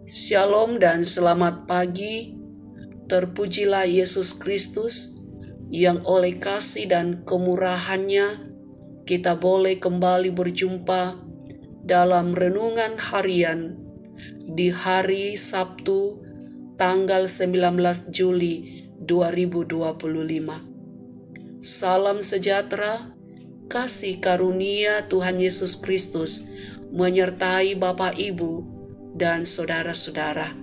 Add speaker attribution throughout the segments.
Speaker 1: Shalom dan selamat pagi. Terpujilah Yesus Kristus yang oleh kasih dan kemurahannya kita boleh kembali berjumpa dalam renungan harian di hari Sabtu tanggal 19 Juli 2025. Salam sejahtera, kasih karunia Tuhan Yesus Kristus menyertai Bapak Ibu dan saudara-saudara.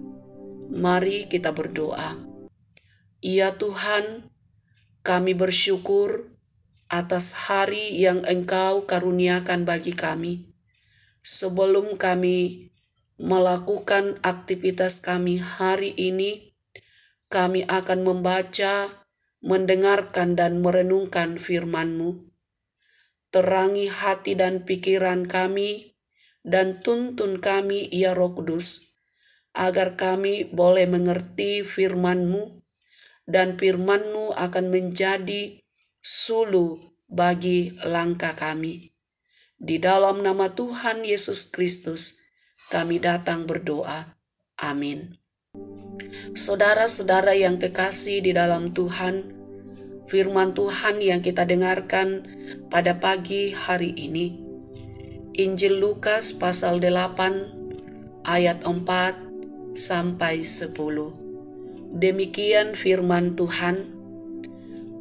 Speaker 1: Mari kita berdoa. Ya Tuhan, kami bersyukur atas hari yang Engkau karuniakan bagi kami. Sebelum kami melakukan aktivitas kami hari ini, kami akan membaca, mendengarkan dan merenungkan firman-Mu. Terangi hati dan pikiran kami, dan tuntun kami ya Roh Kudus, agar kami boleh mengerti firman-Mu, dan firman-Mu akan menjadi sulu bagi langkah kami. Di dalam nama Tuhan Yesus Kristus, kami datang berdoa. Amin. Saudara-saudara yang kekasih di dalam Tuhan, firman Tuhan yang kita dengarkan pada pagi hari ini, Injil Lukas pasal 8 ayat 4 sampai 10. Demikian firman Tuhan,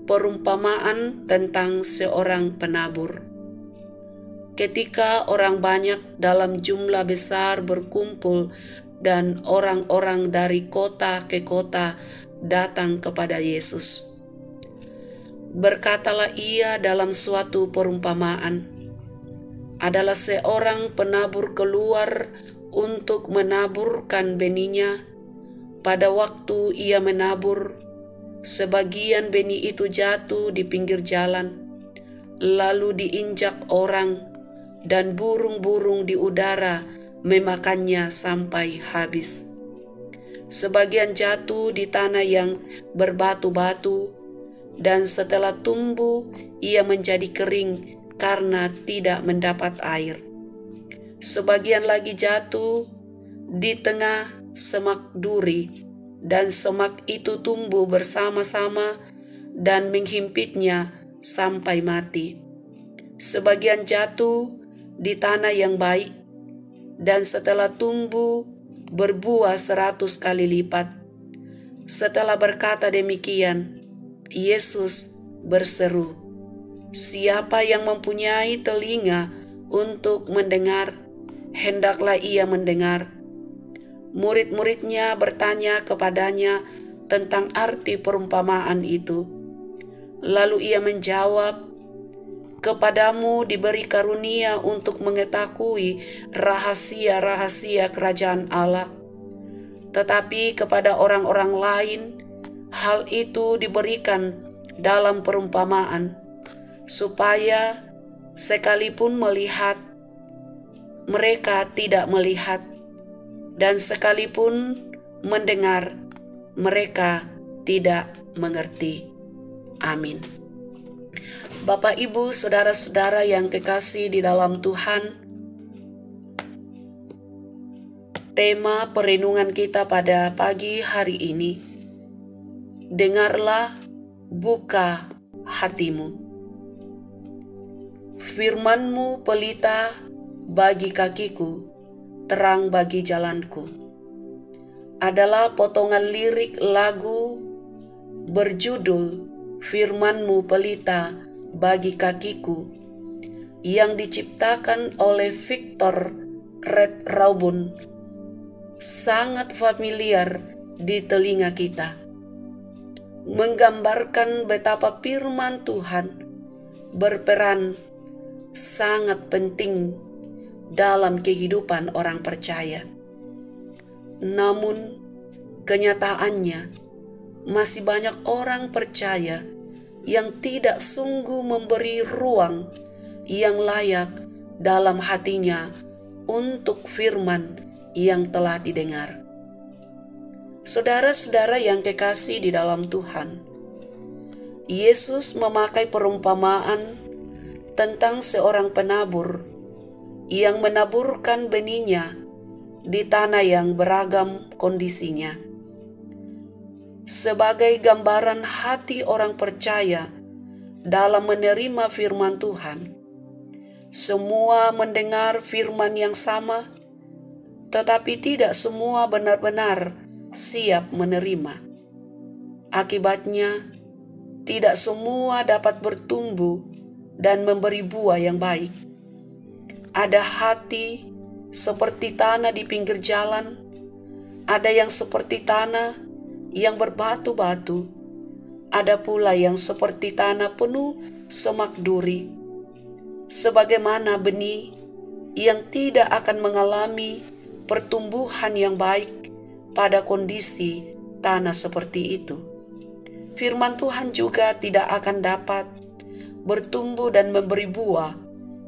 Speaker 1: perumpamaan tentang seorang penabur. Ketika orang banyak dalam jumlah besar berkumpul dan orang-orang dari kota ke kota datang kepada Yesus, berkatalah ia dalam suatu perumpamaan. Adalah seorang penabur keluar untuk menaburkan benihnya. Pada waktu ia menabur, sebagian benih itu jatuh di pinggir jalan, lalu diinjak orang, dan burung-burung di udara memakannya sampai habis. Sebagian jatuh di tanah yang berbatu-batu, dan setelah tumbuh ia menjadi kering karena tidak mendapat air. Sebagian lagi jatuh di tengah semak duri, dan semak itu tumbuh bersama-sama dan menghimpitnya sampai mati. Sebagian jatuh di tanah yang baik, dan setelah tumbuh berbuah 100 kali lipat. Setelah berkata demikian, Yesus berseru, "Siapa yang mempunyai telinga untuk mendengar, hendaklah ia mendengar." Murid-muridnya bertanya kepadanya tentang arti perumpamaan itu. Lalu ia menjawab, "Kepadamu diberi karunia untuk mengetahui rahasia-rahasia kerajaan Allah. Tetapi kepada orang-orang lain, hal itu diberikan dalam perumpamaan, supaya sekalipun melihat, mereka tidak melihat, dan sekalipun mendengar, mereka tidak mengerti." Amin. Bapak, Ibu, saudara-saudara yang kekasih di dalam Tuhan, tema perenungan kita pada pagi hari ini, dengarlah, buka hatimu. Firman-Mu pelita bagi kakiku, terang bagi jalanku. Adalah potongan lirik lagu berjudul Firman-Mu pelita bagi kakiku, yang diciptakan oleh Victor Red Raubun. Sangat familiar di telinga kita, menggambarkan betapa firman Tuhan berperan sangat penting dalam kehidupan orang percaya. Namun, kenyataannya masih banyak orang percaya yang tidak sungguh memberi ruang yang layak dalam hatinya untuk firman yang telah didengar. Saudara-saudara yang kekasih di dalam Tuhan, Yesus memakai perumpamaan tentang seorang penabur yang menaburkan benihnya di tanah yang beragam kondisinya. Sebagai gambaran hati orang percaya dalam menerima firman Tuhan, semua mendengar firman yang sama, tetapi tidak semua benar-benar siap menerima. Akibatnya, tidak semua dapat bertumbuh dan memberi buah yang baik. Ada hati seperti tanah di pinggir jalan, ada yang seperti tanah yang berbatu-batu, ada pula yang seperti tanah penuh semak duri. Sebagaimana benih yang tidak akan mengalami pertumbuhan yang baik pada kondisi tanah seperti itu, firman Tuhan juga tidak akan dapat bertumbuh dan memberi buah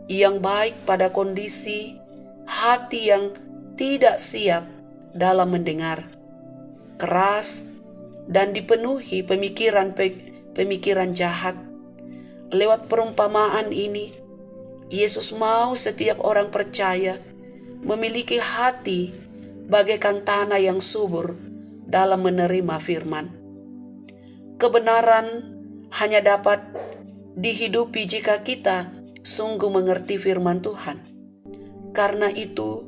Speaker 1: yang baik pada kondisi hati yang tidak siap dalam mendengar, keras, dan dipenuhi pemikiran jahat. Lewat perumpamaan ini, Yesus mau setiap orang percaya memiliki hati bagaikan tanah yang subur dalam menerima firman. Kebenaran hanya dapat dihidupi jika kita sungguh mengerti firman Tuhan. Karena itu,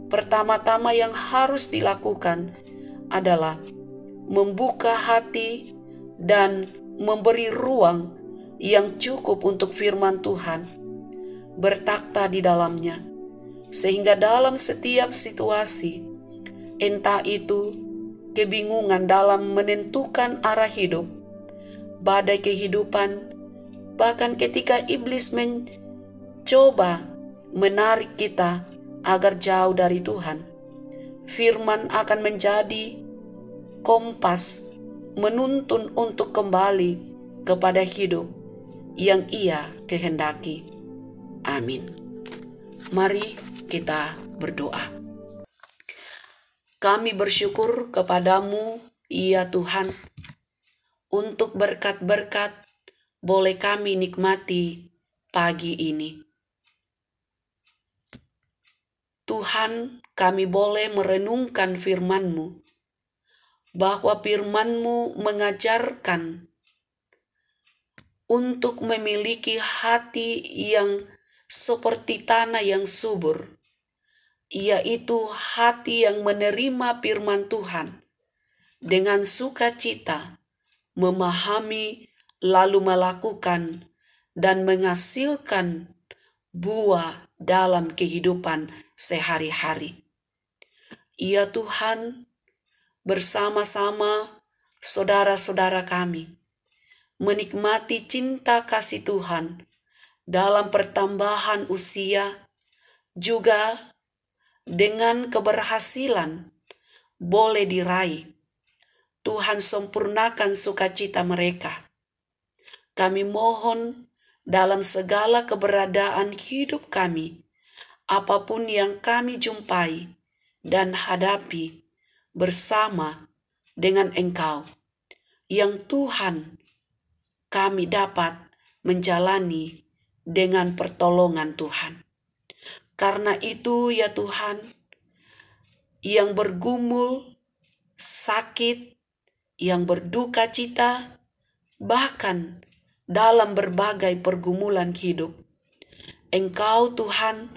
Speaker 1: pertama-tama yang harus dilakukan adalah membuka hati dan memberi ruang yang cukup untuk firman Tuhan bertakhta di dalamnya, sehingga dalam setiap situasi, entah itu kebingungan dalam menentukan arah hidup, badai kehidupan, bahkan ketika iblis mencoba menarik kita agar jauh dari Tuhan, firman akan menjadi kompas menuntun untuk kembali kepada hidup yang Ia kehendaki. Amin. Mari kita berdoa. Kami bersyukur kepadamu, ya Tuhan, untuk berkat-berkat boleh kami nikmati pagi ini. Tuhan, kami boleh merenungkan firman-Mu, bahwa firman-Mu mengajarkan untuk memiliki hati yang seperti tanah yang subur, yaitu hati yang menerima firman Tuhan dengan sukacita, memahami lalu melakukan dan menghasilkan buah dalam kehidupan sehari-hari. Ya Tuhan, bersama-sama saudara-saudara kami menikmati cinta kasih Tuhan dalam pertambahan usia, juga dengan keberhasilan boleh diraih. Tuhan sempurnakan sukacita mereka. Kami mohon dalam segala keberadaan hidup kami, apapun yang kami jumpai dan hadapi bersama dengan Engkau, yang Tuhan kami dapat menjalani dengan pertolongan Tuhan. Karena itu ya Tuhan, yang bergumul, sakit, yang berduka cita, bahkan dalam berbagai pergumulan hidup, Engkau Tuhan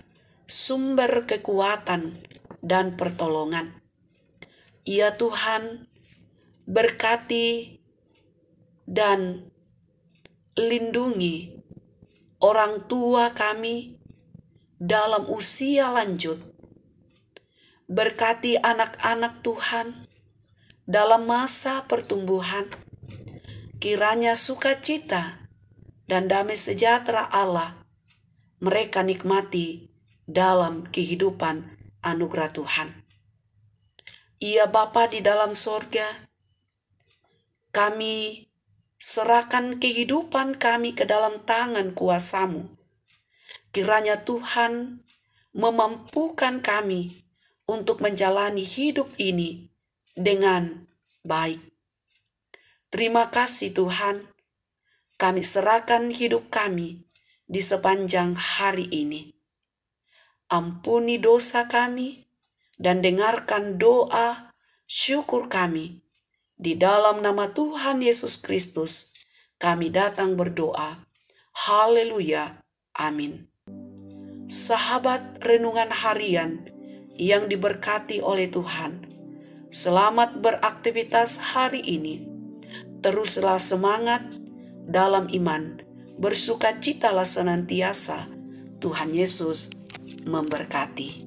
Speaker 1: sumber kekuatan dan pertolongan. Ya Tuhan, berkati dan lindungi orang tua kami dalam usia lanjut. Berkati anak-anak Tuhan dalam masa pertumbuhan. Kiranya sukacita dan damai sejahtera Allah mereka nikmati dalam kehidupan anugerah Tuhan. Ya Bapa di dalam sorga, kami serahkan kehidupan kami ke dalam tangan kuasa-Mu. Kiranya Tuhan memampukan kami untuk menjalani hidup ini dengan baik. Terima kasih Tuhan, kami serahkan hidup kami di sepanjang hari ini. Ampuni dosa kami, dan dengarkan doa syukur kami. Di dalam nama Tuhan Yesus Kristus, kami datang berdoa. Haleluya. Amin. Sahabat renungan harian yang diberkati oleh Tuhan, selamat beraktivitas hari ini. Teruslah semangat dalam iman, bersukacitalah senantiasa. Tuhan Yesus memberkati.